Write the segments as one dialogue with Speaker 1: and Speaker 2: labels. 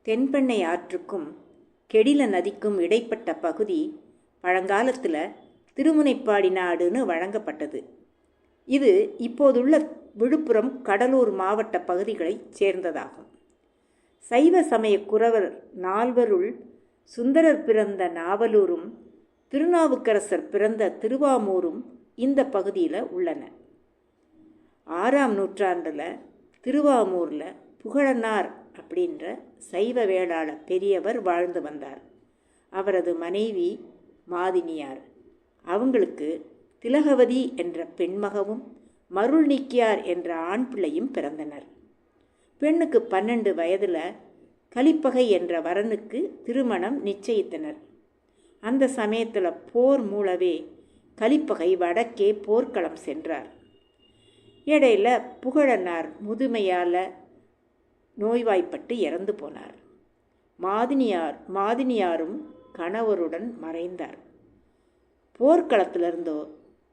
Speaker 1: தென்பெண்ணை ஆற்றுக்கும் கெடில நதிக்கும் இடைப்பட்ட பகுதி பழங்காலத்தில் திருமுனைப்பாடி நாடுன்னு வழங்கப்பட்டது. இது இப்போதுள்ள விழுப்புரம், கடலூர் மாவட்ட பகுதிகளைச் சேர்ந்ததாகும். சைவ சமய குரவர் நால்வருள் சுந்தரர் பிறந்த நாவலூரும் திருநாவுக்கரசர் பிறந்த திருவாமூரும் இந்த பகுதியில் உள்ளன. 6ஆம் நூற்றாண்டில் திருவாமூரில் புகழனார் அப்படின்ற சைவ வேளாள பெரியவர் வாழ்ந்து வந்தார். அவரது மனைவி மாதினியார். அவங்களுக்கு திலகவதி என்ற பெண்மகவும் மருள் நீக்கியார் என்ற ஆண் பிள்ளையும் பிறந்தனர். பெண்ணுக்கு 12 வயதில் கலிப்பகை என்ற வரனுக்கு திருமணம் நிச்சயித்தனர். அந்த சமயத்தில் போர் மூலவே கலிப்பகை வடக்கே போர்க்களம் சென்றார். இடையில புகழனார் முதுமையால் நோய்வாய்ப்பட்டு இறந்து போனார். மாதினியாரும் கணவருடன் மறைந்தார். போர்க்களத்திலிருந்தோ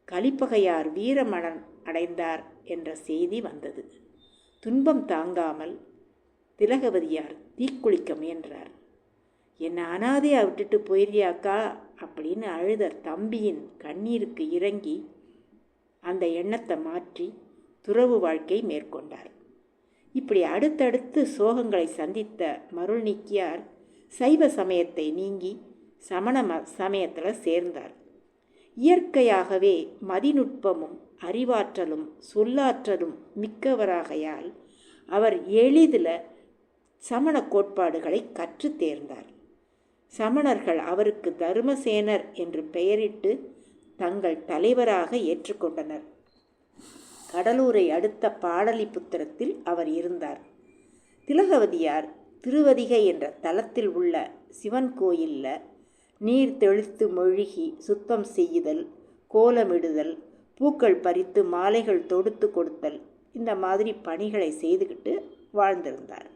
Speaker 1: கலிப்பகையார் வீரமரணம் அடைந்தார் என்ற செய்தி வந்தது. துன்பம் தாங்காமல் திலகவதியார் தீக்குளிக்க முயன்றார். என்னை அனாதையாக விட்டுட்டு போயிரியாக்கா அப்படின்னு அழுத தம்பியின் கண்ணீருக்கு இறங்கி அந்த எண்ணத்தை மாற்றி துறவு வாழ்க்கை மேற்கொண்டார். இப்படி அடுத்தடுத்து சோகங்களை சந்தித்த மருள் நீக்கியார் சைவ சமயத்தை நீங்கி சமண சமயத்தில் சேர்ந்தார். இயற்கையாகவே மதிநுட்பமும் அறிவாற்றலும் சொல்லாற்றலும் மிக்கவராகையால் அவர் எளிதில் சமண கோட்பாடுகளை கற்று தேர்ந்தார். சமணர்கள் அவருக்கு தர்மசேனர் என்று பெயரிட்டு தங்கள் தலைவராக ஏற்றுக்கொண்டனர். கடலூரை அடுத்த பாடலிபுத்திரத்தில் அவர் இருந்தார். திலகவதியார் திருவதிகை என்ற தலத்தில் உள்ள சிவன் கோயிலில் நீர் தெளித்து மொழிகி சுத்தம் செய்யுதல், கோலமிடுதல், பூக்கள் பறித்து மாலைகள் தொடுத்து கொடுத்தல், இந்த மாதிரி பணிகளை செய்துக்கிட்டு வாழ்ந்திருந்தார்.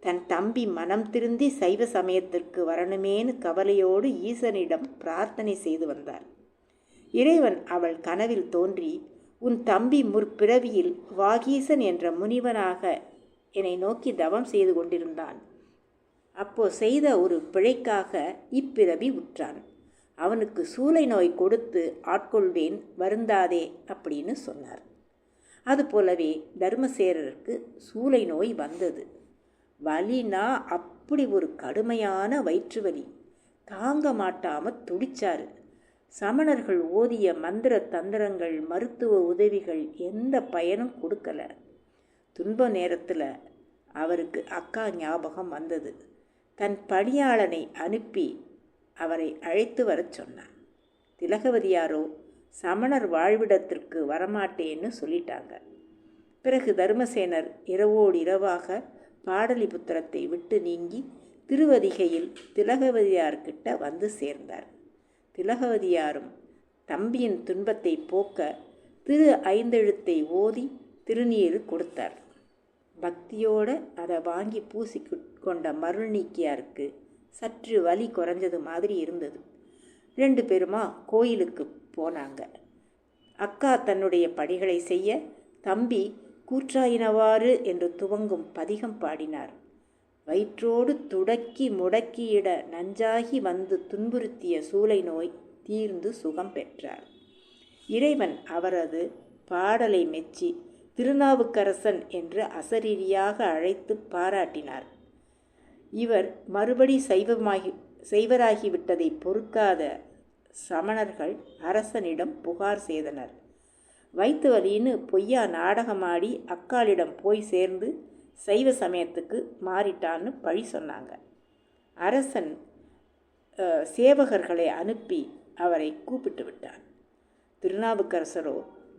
Speaker 1: தன் தம்பி மனம் திருந்தி சைவ சமயத்திற்கு வரணுமேனு கவலையோடு ஈசனிடம் பிரார்த்தனை செய்து வந்தார். இறைவன் அவள் கனவில் தோன்றி, உன் தம்பி முற்பிறவியில் வாகீசன் என்ற முனிவனாக என்னை நோக்கி தவம் செய்து கொண்டிருந்தான். அப்போ செய்த ஒரு பிழைக்காக இப்பிறவி உற்றான். அவனுக்கு சூளை நோய் கொடுத்து ஆட்கொள்வேன், வருந்தாதே அப்படின்னு சொன்னார். அதுபோலவே தர்மசேரருக்கு சூளை நோய் வந்தது. வலினா அப்படி ஒரு கடுமையான வயிற்று வலி. தாங்க மாட்டாமல் துடிச்சாரு. சமணர்கள் ஓதிய மந்திர தந்திரங்கள், மருத்துவ உதவிகள் எந்த பயனும் கொடுக்கல. துன்ப நேரத்தில் அவருக்கு அக்கா ஞாபகம் வந்தது. தன் பணியாளனை அனுப்பி அவரை அழைத்து வரச் சொன்னான். திலகவதியாரோ சமணர் வாழ்விடத்திற்கு வரமாட்டேன்னு சொல்லிட்டாங்க. பிறகு தர்மசேனர் இரவோடு இரவாக பாடலிபுத்திரத்தை விட்டு நீங்கி திருவதிகையில் திலகவதியார்கிட்ட வந்து சேர்ந்தார். திலகவதியாரும் தம்பியின் துன்பத்தை போக்க திரு ஐந்தெழுத்தை ஓதி திருநீர் கொடுத்தார். பக்தியோடு அதை வாங்கி பூசி கொண்ட மருள் நீக்கியாருக்கு சற்று வலி குறைஞ்சது மாதிரி இருந்தது. 2 பேருமா கோயிலுக்கு போனாங்க. அக்கா தன்னுடைய பணிகளை செய்ய தம்பி கூற்றாயினவாறு என்று துவங்கும் பதிகம் பாடினார். வயிற்றோடு துடக்கி முடக்கியிட நஞ்சாகி வந்து துன்புறுத்திய சூளை நோய் தீர்ந்து சுகம் பெற்றார். இறைவன் அவரது பாடலை மெச்சி திருநாவுக்கரசன் என்று அசரீரியாக அழைத்து பாராட்டினார். இவர் மறுபடி செய்வராகிவிட்டதை பொறுக்காத சமணர்கள் அரசனிடம் புகார் செய்தனர். வயிற்று வலின்னு பொய்யா நாடகமாடி அக்காளிடம் போய் சேர்ந்து சைவ சமயத்துக்கு மாறிட்டான்னு பழி சொன்னாங்க. அரசன் சேவகர்களை அனுப்பி அவரை கூப்பிட்டு விட்டான். திருநாவுக்கரசரோ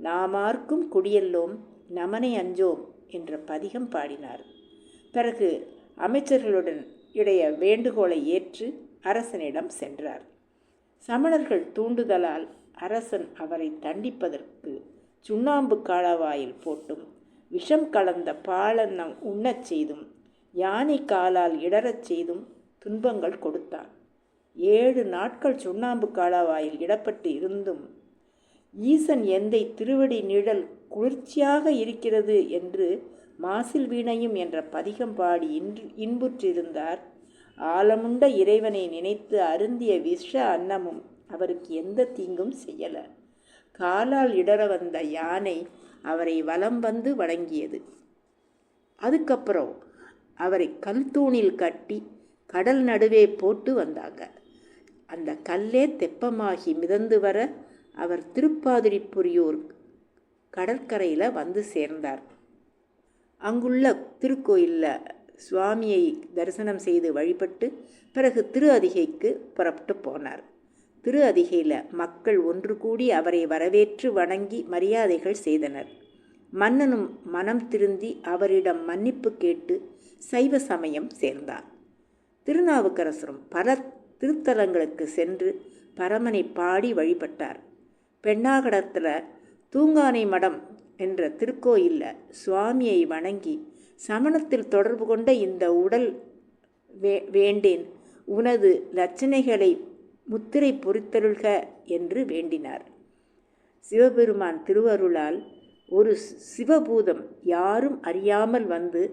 Speaker 1: நாமார்க்கும் குடியெல்லோம் நமனை அஞ்சோம் என்ற பதிகம் பாடினார். பிறகு அமைச்சர்களுடன் இடைய வேண்டுகோளை ஏற்று அரசனிடம் சென்றார். சமணர்கள் தூண்டுதலால் அரசன் அவரை தண்டிப்பதற்கு சுண்ணாம்பு காலவாயில் போட்டும் விஷம் கலந்த பாலன்னம் உண்ணச் செய்தும் யானை காலால் இடறச் செய்தும் துன்பங்கள் கொடுத்தான். 7 நாட்கள் சுண்ணாம்பு காலவாயில் இடப்பட்டு இருந்தும் ஈசன் எந்தை திருவடி நிழல் குளிர்ச்சியாக இருக்கிறது என்று மாசில் வீணையும் என்ற பதிகம் பாடி இன்புற்றிருந்தார். ஆலமுண்ட இறைவனை நினைத்து அருந்திய விஷ அன்னமும் அவருக்கு எந்த தீங்கும் செய்யல. காலால் இடற வந்த யானை அவரை வலம் வந்து வணங்கியது. அதுக்கப்புறம் அவரை கல் தூணில் கட்டி கடல் நடுவே போட்டு வந்தாங்க. அந்த கல்லே தெப்பமாகி மிதந்து வர அவர் திருப்பாதிரிப்புரியூர் கடற்கரையில் வந்து சேர்ந்தார். அங்குள்ள திருக்கோயிலில் சுவாமியை தரிசனம் செய்து வழிபட்டு பிறகு திரு அதிகைக்கு புறப்பட்டு போனார். திரு அதிகையில் மக்கள் ஒன்று கூடி அவரை வரவேற்று வணங்கி மரியாதைகள் செய்தனர். மன்னனும் மனம் திருந்தி அவரிடம் மன்னிப்பு கேட்டு சைவ சமயம் சேர்ந்தார். திருநாவுக்கரசரும் பல திருத்தலங்களுக்கு சென்று பரமனை பாடி வழிபட்டார். பெண்ணாகடத்தில் தூங்கானை மடம் என்ற திருக்கோயிலில் சுவாமியை வணங்கி சமணத்தில் தொடர்பு கொண்ட இந்த உடல் வேண்டேன், உனது லட்சணைகளை முத்திரை பொறித்தருள்க என்று வேண்டினார். சிவபெருமான் திருவருளால் ஒரு சிவபூதம் யாரும் அறியாமல் வந்து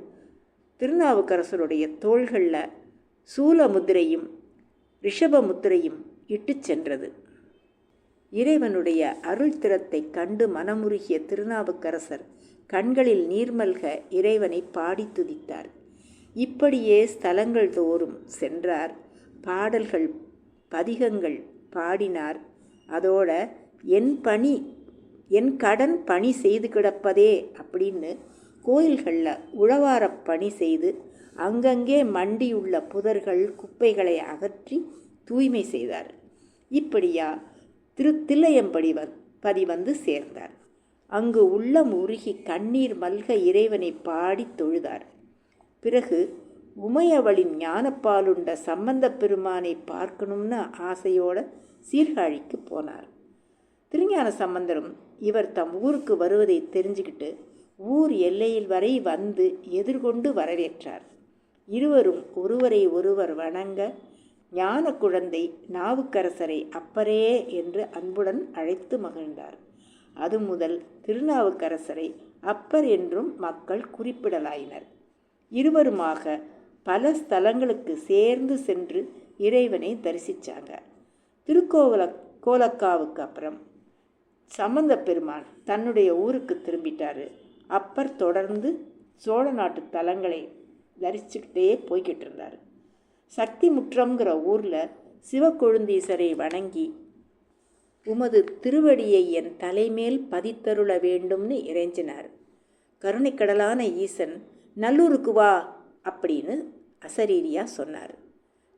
Speaker 1: திருநாவுக்கரசருடைய தோள்களில் சூல முத்திரையும் ரிஷப முத்திரையும் இட்டு சென்றது. இறைவனுடைய அருள் திறத்தை கண்டு மனமுருகிய திருநாவுக்கரசர் கண்களில் நீர்மல்க இறைவனை பாடி துதித்தார். இப்படியே ஸ்தலங்கள் தோறும் சென்றார். பாடல்கள் பதிகங்கள் பாடினார். அதோட என் கடன் பணி செய்து கிடப்பதே அப்படின்னு கோயில்களில் உழவார பணி செய்து அங்கங்கே மண்டியுள்ள புதர்கள் குப்பைகளை அகற்றி தூய்மை செய்தார். இப்படியா தில்லையம்பதி வந்து சேர்ந்தார். அங்கு உள்ளம் உருகி கண்ணீர் மல்க இறைவனை பாடி தொழுதார். பிறகு உமையவளின் ஞானப்பாலுண்ட சம்பந்த பெருமானை பார்க்கணும்னு ஆசையோட சீர்காழிக்கு போனார். திருஞான சம்பந்தரும் இவர் தம் ஊருக்கு வருவதை தெரிஞ்சுக்கிட்டு ஊர் எல்லையில் வரை வந்து எதிர்கொண்டு வரவேற்றார். இருவரும் ஒருவரை ஒருவர் வணங்க ஞான குழந்தை நாவுக்கரசரை அப்பரே என்று அன்புடன் அழைத்து மகிழ்ந்தார். அது முதல் திருநாவுக்கரசரை அப்பர் என்றும் மக்கள் குறிப்பிடலாயினர். இருவருமாக பல ஸ்தலங்களுக்கு சேர்ந்து சென்று இறைவனை தரிசித்தாங்க. கோலக்காவுக்கு அப்புறம் சம்பந்த பெருமான் தன்னுடைய ஊருக்கு திரும்பிட்டார். அப்பர் தொடர்ந்து சோழ நாட்டு தலங்களை தரிச்சுக்கிட்டே போய்கிட்டு இருந்தார். சக்தி முற்றம்ங்கிற ஊரில் சிவக்கொழுந்தீசரை வணங்கி உமது திருவடியை என் தலைமேல் பதித்தருள வேண்டும்னு இறைஞ்சினார். கருணைக்கடலான ஈசன் நல்லூருக்கு வா அப்படின்னு அசரீரியா சொன்னார்.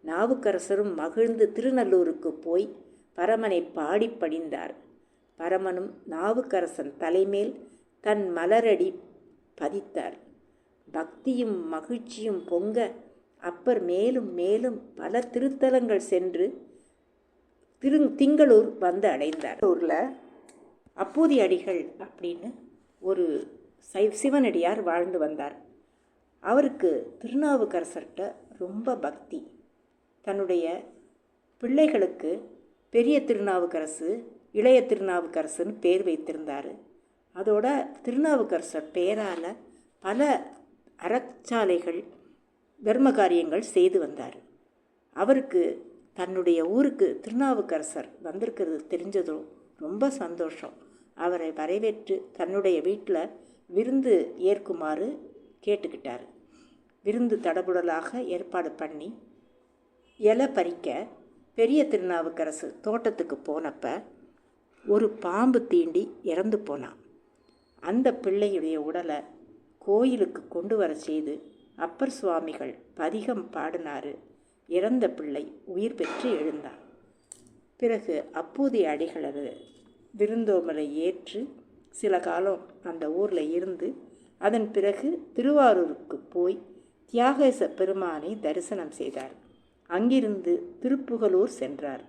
Speaker 1: நாவுக்கரசரும் மகிழ்ந்து திருநல்லூருக்கு போய் பரமனை பாடி பணிந்தார். பரமனும் நாவுக்கரசன் தலைமேல் தன் மலரடி பதித்தார். பக்தியும் மகிழ்ச்சியும் பொங்க அப்பர் மேலும் மேலும் பல திருத்தலங்கள் சென்று திங்களூர் வந்து அடைந்தார். ஊரில் அப்பூதி அடிகள் அப்படின்னு ஒரு சிவனடியார் வாழ்ந்து வந்தார். அவருக்கு திருநாவுக்கரசர்கிட்ட ரொம்ப பக்தி. தன்னுடைய பிள்ளைகளுக்கு பெரிய திருநாவுக்கரசு இளைய திருநாவுக்கரசுன்னு பேர் வைத்திருந்தார். அதோட திருநாவுக்கரசர் பேரால் பல அறச்சாலைகள் தர்ம காரியங்கள் செய்து வந்தார். அவருக்கு தன்னுடைய ஊருக்கு திருநாவுக்கரசர் வந்திருக்கிறது தெரிஞ்சதும் ரொம்ப சந்தோஷம். அவரை வரவேற்று தன்னுடைய வீட்டில் விருந்து ஏற்குமாறு கேட்டுக்கிட்டார். விருந்து தடபுடலாக ஏற்பாடு பண்ணி இலை பறிக்க பெரிய திருநாவுக்கரசு தோட்டத்துக்கு போனப்ப ஒரு பாம்பு தீண்டி இறந்து போனான். அந்த பிள்ளையுடைய உடலை கோயிலுக்கு கொண்டு வர செய்து அப்பர் சுவாமிகள் பதிகம் பாடினார். இறந்த பிள்ளை உயிர் பெற்று எழுந்தான். பிறகு அப்பூதி அடிகளது விருந்தோம்பலை ஏற்று சில காலம் அந்த ஊரில் இருந்து அதன் பிறகு திருவாரூருக்கு போய் தியாகேச பெருமானை தரிசனம் செய்தார். அங்கிருந்து திருப்புகலூர் சென்றார்.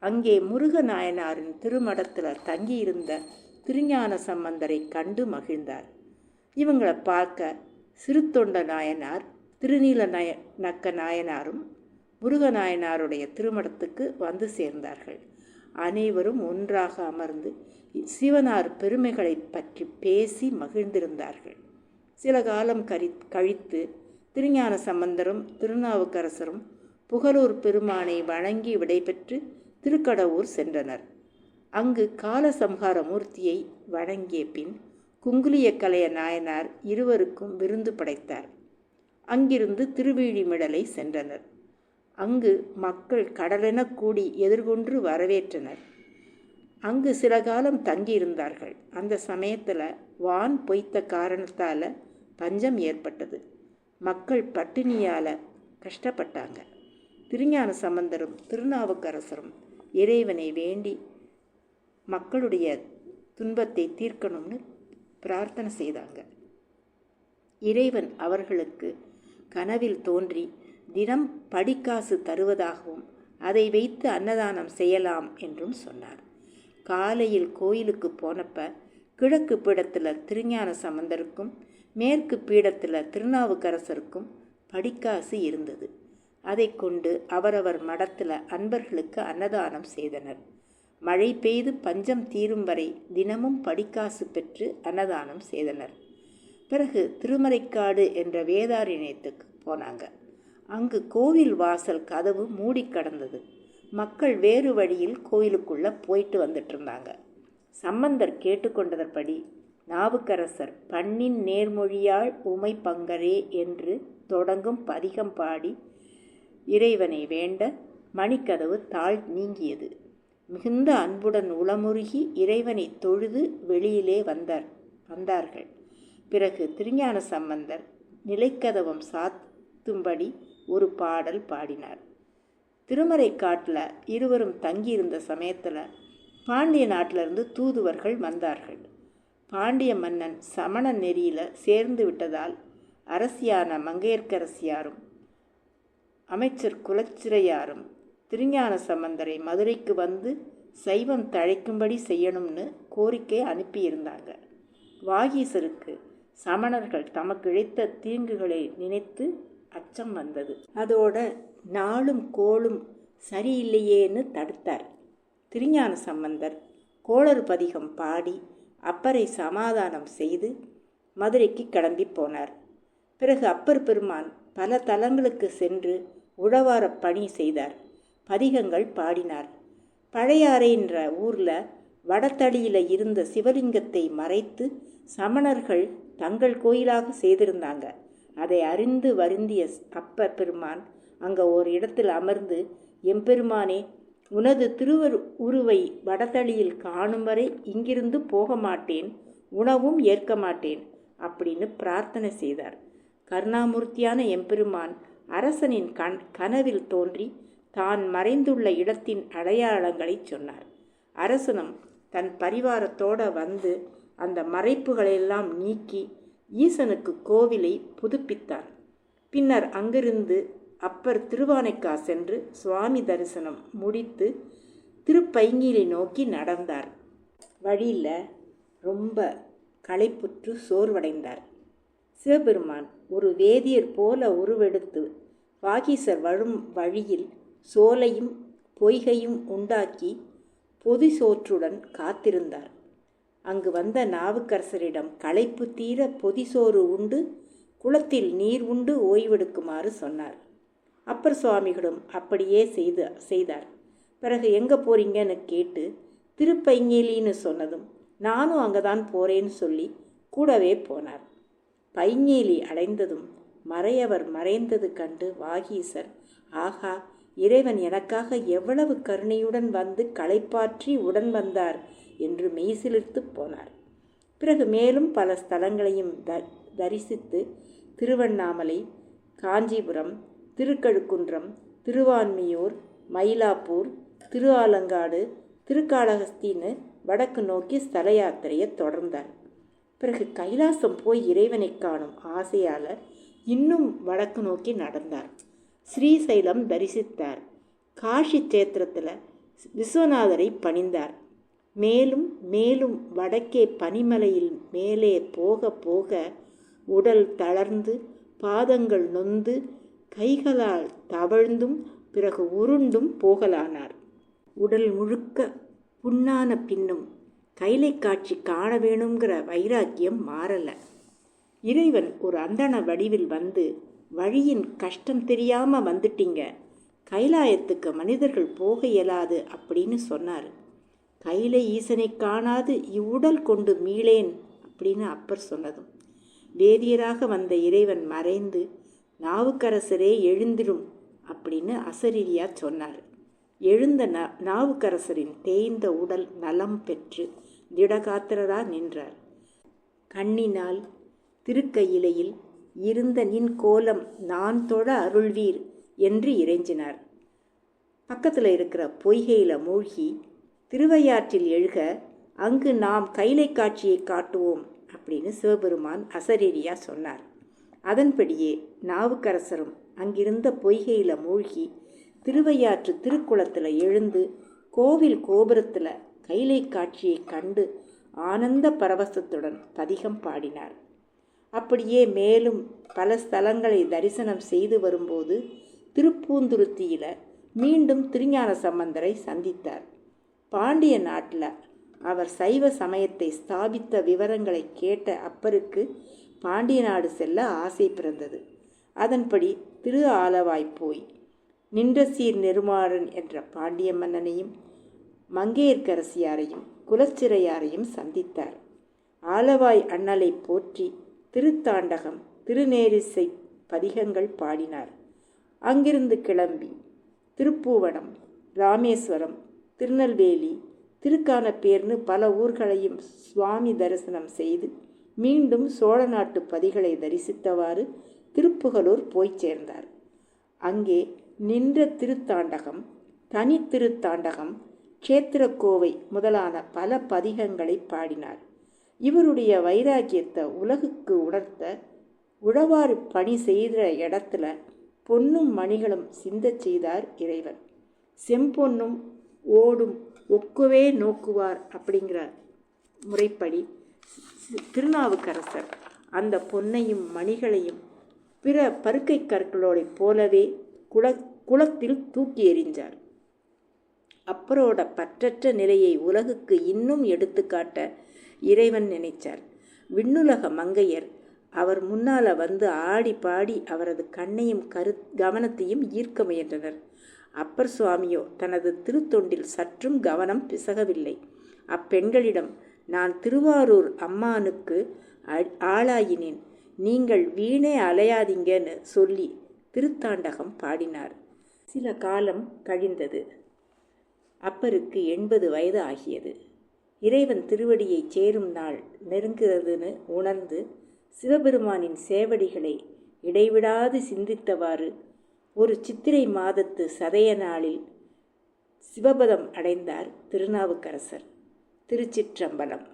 Speaker 1: அங்கே முருகநாயனாரின் திருமடத்தில் தங்கியிருந்த திருஞான சம்பந்தரை கண்டு மகிழ்ந்தார். இவங்களை பார்க்க சிறுத்தொண்ட நாயனார் நக்க நாயனாரும் முருகநாயனாருடைய திருமடத்துக்கு வந்து சேர்ந்தார்கள். அனைவரும் ஒன்றாக அமர்ந்து சிவனார் பெருமைகளை பற்றி பேசி மகிழ்ந்திருந்தார்கள். சில காலம் கழித்து திருஞான சம்பந்தரும் திருநாவுக்கரசரும் புகழூர் பெருமானை வணங்கி விடைபெற்று திருக்கடவூர் சென்றனர். அங்கு காலசம்ஹார மூர்த்தியை வணங்கிய பின் குங்குலியக்கலைய நாயனார் இருவருக்கும் விருந்து படைத்தார். அங்கிருந்து திருவீழிமிடலை சென்றனர். அங்கு மக்கள் கடலென கூடி எதிர்கொண்டு வரவேற்றனர். அங்கு சில காலம் தங்கியிருந்தார்கள். அந்த சமயத்தில் வான் பொய்த்த காரணத்தால் பஞ்சம் ஏற்பட்டது. மக்கள் பட்டினியால் கஷ்டப்பட்டாங்க. திருஞான சம்பந்தரும் திருநாவுக்கரசரும் இறைவனை வேண்டி மக்களுடைய துன்பத்தை தீர்க்கணும்னு பிரார்த்தனை செய்தாங்க. இறைவன் அவர்களுக்கு கனவில் தோன்றி தினம் படிக்காசு தருவதாகவும் அதை வைத்து அன்னதானம் செய்யலாம் என்றும் சொன்னார். காலையில் கோயிலுக்கு போனப்ப கிழக்கு பீடத்தில் திருஞான சம்பந்தருக்கும் மேற்கு பீடத்தில் திருநாவுக்கரசருக்கும் படிக்காசு இருந்தது. அதை கொண்டு அவரவர் மடத்தில் அன்பர்களுக்கு அன்னதானம் செய்தனர். மழை பெய்து பஞ்சம் தீரும் வரை தினமும் படிக்காசு பெற்று அன்னதானம் செய்தனர். பிறகு திருமறைக்காடு என்ற வேதாரண்யத்துக்கு போனாங்க. அங்கு கோவில் வாசல் கதவு மூடி கடந்தது. மக்கள் வேறு வழியில் கோயிலுக்குள்ளே போயிட்டு வந்துட்டு இருந்தாங்க. சம்பந்தர் கேட்டுக்கொண்டதற்படி நாவுக்கரசர் பண்ணின் நேர்மொழியாள் உமை பங்கரே என்று தொடங்கும் பதிகம் பாடி இறைவனை வேண்ட மணிக்கதவு தாழ் நீங்கியது. மிகுந்த அன்புடன் உளமுருகி இறைவனை தொழுது வெளியிலே வந்தார்கள். பிறகு திருஞான சம்பந்தர் நிலைக்கதவம் சாத்தும்படி ஒரு பாடல் பாடினார். திருமறைக்காட்டில் இருவரும் தங்கியிருந்த சமயத்தில் பாண்டிய நாட்டிலிருந்து தூதுவர்கள் வந்தார்கள். பாண்டிய மன்னன் சமண நெறியில் சேர்ந்து விட்டதால் அரசியான மங்கையர்க்கரசியாரும் அமைச்சர் குலச்சிறையாரும் திருஞான சம்பந்தரை மதுரைக்கு வந்து சைவம் தழைக்கும்படி செய்யணும்னு கோரிக்கை அனுப்பியிருந்தாங்க. வாகீசருக்கு சமணர்கள் தமக்கு இழைத்த தீங்குகளை நினைத்து அச்சம் வந்தது. அதோட நாளும் கோளும் சரியில்லையேன்னு தடுத்தார். திருஞான சம்பந்தர் கோளறு பதிகம் பாடி அப்பரை சமாதானம் செய்து மதுரைக்கு கிளம்பி போனார். பிறகு அப்பர் பெருமான் பல தலங்களுக்கு சென்று உழவார பணி செய்தார். பதிகங்கள் பாடினார். பழையாறை என்ற ஊரில் வடத்தடியில் இருந்த சிவலிங்கத்தை மறைத்து சமணர்கள் தங்கள் கோயிலாக செய்திருந்தாங்க. அதை அறிந்து வருந்திய அப்பர் பெருமான் அங்கே ஒரு இடத்தில் அமர்ந்து, எம்பெருமானே, உனது உருவை வடதளியில் காணும் வரை இங்கிருந்து போக மாட்டேன், உணவும் ஏற்க மாட்டேன் அப்படின்னு பிரார்த்தனை செய்தார். கருணாமூர்த்தியான எம்பெருமான் அரசனின் கனவில் தோன்றி தான் மறைந்துள்ள இடத்தின் அடையாளங்களை சொன்னார். அரசனும் தன் பரிவாரத்தோடு வந்து அந்த மறைப்புகளையெல்லாம் நீக்கி ஈசனுக்கு கோவிலை புதுப்பித்தார். பின்னர் அங்கிருந்து அப்பர் திருவானைக்கா சென்று சுவாமி தரிசனம் முடித்து திருப்பைங்கிலை நோக்கி நடந்தார். வழியில் ரொம்ப களைப்புற்று சோர்வடைந்தார். சிவபெருமான் ஒரு வேதியர் போல உருவெடுத்து வாகீசர் வரும் வழியில் சோலையும் பொய்கையும் உண்டாக்கி பொதி சோற்றுடன் காத்திருந்தார். அங்கு வந்த நாவுக்கரசரிடம் களைப்பு தீர பொதிசோறு உண்டு குளத்தில் நீர் உண்டு ஓய்வெடுக்குமாறு சொன்னார். அப்பர் சுவாமிகளும் அப்படியே செய்தார். பிறகு எங்கே போறீங்கன்னு கேட்டு திருப்பைங்கேலின்னு சொன்னதும் நானும் அங்கே தான் போகிறேன்னு சொல்லி கூடவே போனார். பைங்கேலி அடைந்ததும் மறையவர் மறைந்தது கண்டு வாகீசர், ஆகா, இறைவன் எனக்காக எவ்வளவு கருணையுடன் வந்து களைப்பாற்றி உடன் வந்தார் என்று மெய்சிலிர்த்து போனார். பிறகு மேலும் பல ஸ்தலங்களையும் தரிசித்து திருவண்ணாமலை, காஞ்சிபுரம், திருக்கழுக்குன்றம், திருவான்மியூர், மயிலாப்பூர், திருஆலங்காடு, திருக்காளஹஸ்தின்னு வடக்கு நோக்கி ஸ்தல யாத்திரையை தொடர்ந்தார். பிறகு கைலாசம் போய் இறைவனை காணும் ஆசையால் இன்னும் வடக்கு நோக்கி நடந்தார். ஸ்ரீசைலம் தரிசித்தார். காஷி சேத்திரத்தில் விஸ்வநாதரை பணிந்தார். மேலும் மேலும் வடக்கே பனிமலையில் மேலே போக போக உடல் தளர்ந்து பாதங்கள் நொந்து கைகளால் தவழ்ந்தும் பிறகு உருண்டும் போகலானார். உடல் முழுக்க புண்ணான பின்னும் கைலை காட்சி காண வேணுங்கிற வைராக்கியம் மாறலை. இறைவன் ஒரு அந்தண வடிவில் வந்து, வழியின் கஷ்டம் தெரியாம வந்துட்டீங்க, கைலாயத்துக்கு மனிதர்கள் போக இயலாது அப்படின்னு சொன்னார். கையில ஈசனை காணாது இவ்வுடல் கொண்டு மீளேன் அப்படின்னு அப்பர் சொன்னதும் வேதியராக வந்த இறைவன் மறைந்து, நாவுக்கரசரே எழுந்திரும் அப்படின்னு அசரீரியா சொன்னார். எழுந்த நாவுக்கரசரின் தேய்ந்த உடல் நலம் பெற்று திடகாத்திரரா நின்றார். கண்ணினால் திருக்கையிலையில் இருந்த நின் கோலம் நான் தொழ அருள்வீர் என்று இறைஞ்சினார். பக்கத்தில் இருக்கிற பொய்கையில் மூழ்கி திருவையாற்றில் எழுக, அங்கு நாம் கைலை காட்சியை காட்டுவோம் அப்படின்னு சிவபெருமான் அசரீரியா சொன்னார். அதன்படியே நாவுக்கரசரும் அங்கிருந்த பொய்கையில் மூழ்கி திருவையாற்று திருக்குளத்தில் எழுந்து கோவில் கோபுரத்தில் கைலை காட்சியை கண்டு ஆனந்த பரவசத்துடன் பதிகம் பாடினார். அப்படியே மேலும் பல ஸ்தலங்களை தரிசனம் செய்து வரும்போது திருப்பூந்துருத்தியில் மீண்டும் திருஞான சம்பந்தரை சந்தித்தார். பாண்டிய நாட்டில் அவர் சைவ சமயத்தை ஸ்தாபித்த விவரங்களை கேட்ட அப்பருக்கு பாண்டிய நாடு செல்ல ஆசை பிறந்தது. அதன்படி திரு ஆலவாய் போய் நின்றசீர் நெருமாறன் என்ற பாண்டிய மன்னனையும் மங்கையர்க்கரசியாரையும் குலச்சிறையாரையும் சந்தித்தார். ஆலவாய் அண்ணலை போற்றி திருத்தாண்டகம் திருநேரிசை பதிகங்கள் பாடினார். அங்கிருந்து கிளம்பி திருப்பூவனம், ராமேஸ்வரம், திருநெல்வேலி, திருக்கானப்பேர்னு பல ஊர்களையும் சுவாமி தரிசனம் செய்து மீண்டும் சோழ நாட்டு பதிகளை தரிசித்தவாறு திருப்புகலூர் போய் சேர்ந்தார். அங்கே நின்ற திருத்தாண்டகம், தனி திருத்தாண்டகம், க்ஷேத்திரக்கோவை முதலான பல பதிகங்களை பாடினார். இவருடைய வைராக்கியத்தை உலகுக்கு உணர்த்த உழவாறு பணி செய்த இடத்துல பொன்னும் மணிகளும் சிந்த செய்தார் இறைவன். செம்பொன்னும் ஓடும் ஒக்குவே நோக்குவார் அப்படிங்கிற முறைப்படி திருநாவுக்கரசர் அந்த பொன்னையும் மணிகளையும் பிற பருக்கை கற்களோட போலவே குளத்தில் தூக்கி எறிஞ்சார். அப்பரோட பற்றற்ற நிலையை உலகுக்கு இன்னும் எடுத்துக்காட்ட இறைவன் நினைச்சார். விண்ணுலக மங்கையர் அவர் முன்னால் வந்து ஆடி பாடி அவரது கண்ணையும் கவனத்தையும் ஈர்க்க முயன்றனர். அப்பர் சுவாமியோ தனது திருத்தொண்டில் சற்றும் கவனம் பிசகவில்லை. அப்பெண்களிடம், நான் திருவாரூர் அம்மானுக்கு ஆளாயினேன், நீங்கள் வீணே அலையாதீங்கன்னு சொல்லி திருத்தாண்டகம் பாடினார். சில காலம் கழிந்தது. அப்பருக்கு 80 வயது ஆகியது. இறைவன் திருவடியை சேரும் நாள் நெருங்குகிறதுன்னு உணர்ந்து சிவபெருமானின் சேவடிகளை இடைவிடாது சிந்தித்தவாறு ஒரு சித்திரை மாதத்து சதய நாளில் சிவபதம் அடைந்தார் திருநாவுக்கரசர். திருச்சிற்றம்பலம்.